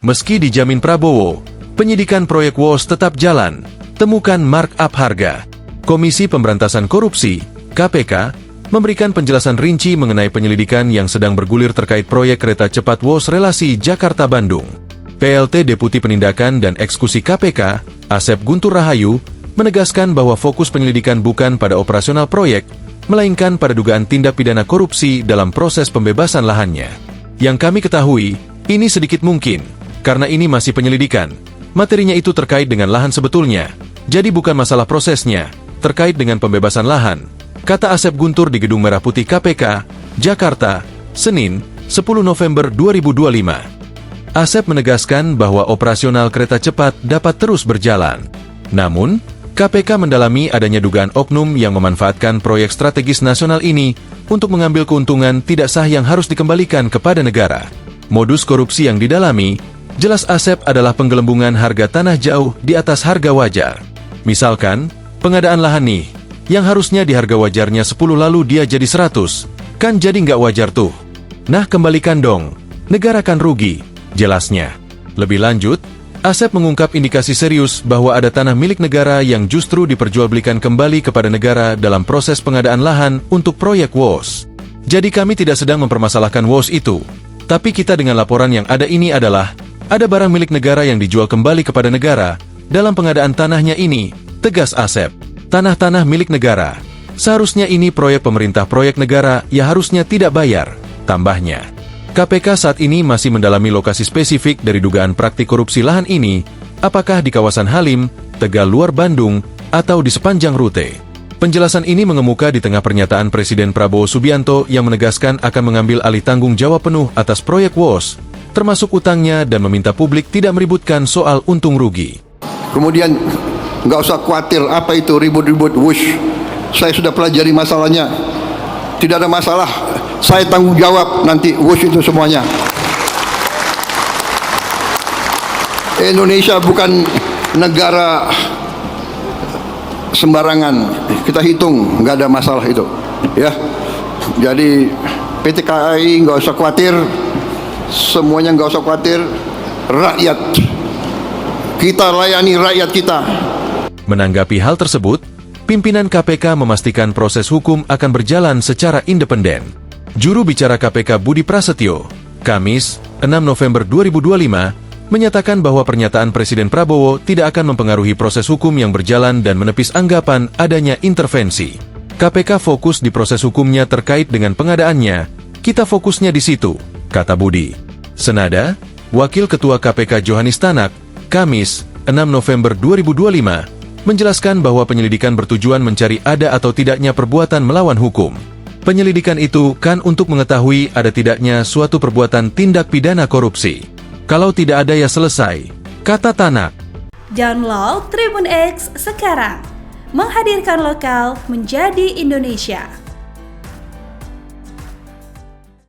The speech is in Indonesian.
Meski dijamin Prabowo, penyidikan proyek WOS tetap jalan, temukan markup harga. Komisi Pemberantasan Korupsi, KPK, memberikan penjelasan rinci mengenai penyelidikan yang sedang bergulir terkait proyek kereta cepat WOS relasi Jakarta-Bandung. PLT Deputi Penindakan dan Eksekusi KPK, Asep Guntur Rahayu, menegaskan bahwa fokus penyelidikan bukan pada operasional proyek, melainkan pada dugaan tindak pidana korupsi dalam proses pembebasan lahannya. Yang kami ketahui, ini sedikit mungkin, karena ini masih penyelidikan. Materinya itu terkait dengan lahan sebetulnya, jadi bukan masalah prosesnya, terkait dengan pembebasan lahan, kata Asep Guntur di Gedung Merah Putih KPK, Jakarta, Senin, 10 November 2025. Asep menegaskan bahwa operasional kereta cepat dapat terus berjalan. Namun, KPK mendalami adanya dugaan oknum yang memanfaatkan proyek strategis nasional ini untuk mengambil keuntungan tidak sah yang harus dikembalikan kepada negara. Modus korupsi yang didalami, jelas Asep adalah penggelembungan harga tanah jauh di atas harga wajar. Misalkan, pengadaan lahan nih, yang harusnya di harga wajarnya 10 lalu dia jadi 100, kan jadi nggak wajar tuh. Nah kembalikan dong, negara kan rugi, jelasnya. Lebih lanjut, Asep mengungkap indikasi serius bahwa ada tanah milik negara yang justru diperjualbelikan kembali kepada negara dalam proses pengadaan lahan untuk proyek WOS. Jadi kami tidak sedang mempermasalahkan WOS itu, tapi kita dengan laporan yang ada ini adalah, ada barang milik negara yang dijual kembali kepada negara dalam pengadaan tanahnya ini, tegas Asep. Tanah-tanah milik negara. Seharusnya ini proyek pemerintah proyek negara, ya harusnya tidak bayar, tambahnya. KPK saat ini masih mendalami lokasi spesifik dari dugaan praktik korupsi lahan ini, apakah di kawasan Halim, Tegal luar Bandung, atau di sepanjang rute. Penjelasan ini mengemuka di tengah pernyataan Presiden Prabowo Subianto yang menegaskan akan mengambil alih tanggung jawab penuh atas proyek WOS, termasuk utangnya dan meminta publik tidak meributkan soal untung rugi. Kemudian, nggak usah khawatir apa itu ribut-ribut wush. Saya sudah pelajari masalahnya. Tidak ada masalah. Saya tanggung jawab nanti wush itu semuanya. Indonesia bukan negara sembarangan. Kita hitung, nggak ada masalah itu. Ya. Jadi PT KAI nggak usah khawatir. Semuanya nggak usah khawatir. Rakyat. Kita layani rakyat kita. Menanggapi hal tersebut, pimpinan KPK memastikan proses hukum akan berjalan secara independen. Juru bicara KPK Budi Prasetyo, Kamis, 6 November 2025, menyatakan bahwa pernyataan Presiden Prabowo tidak akan mempengaruhi proses hukum yang berjalan dan menepis anggapan adanya intervensi. KPK fokus di proses hukumnya terkait dengan pengadaannya, kita fokusnya di situ, kata Budi. Senada, Wakil Ketua KPK Johanis Tanak, Kamis, 6 November 2025, menjelaskan bahwa penyelidikan bertujuan mencari ada atau tidaknya perbuatan melawan hukum. Penyelidikan itu kan untuk mengetahui ada tidaknya suatu perbuatan tindak pidana korupsi. Kalau tidak ada ya selesai, kata Tanak. Download Tribun X sekarang, menghadirkan lokal menjadi Indonesia.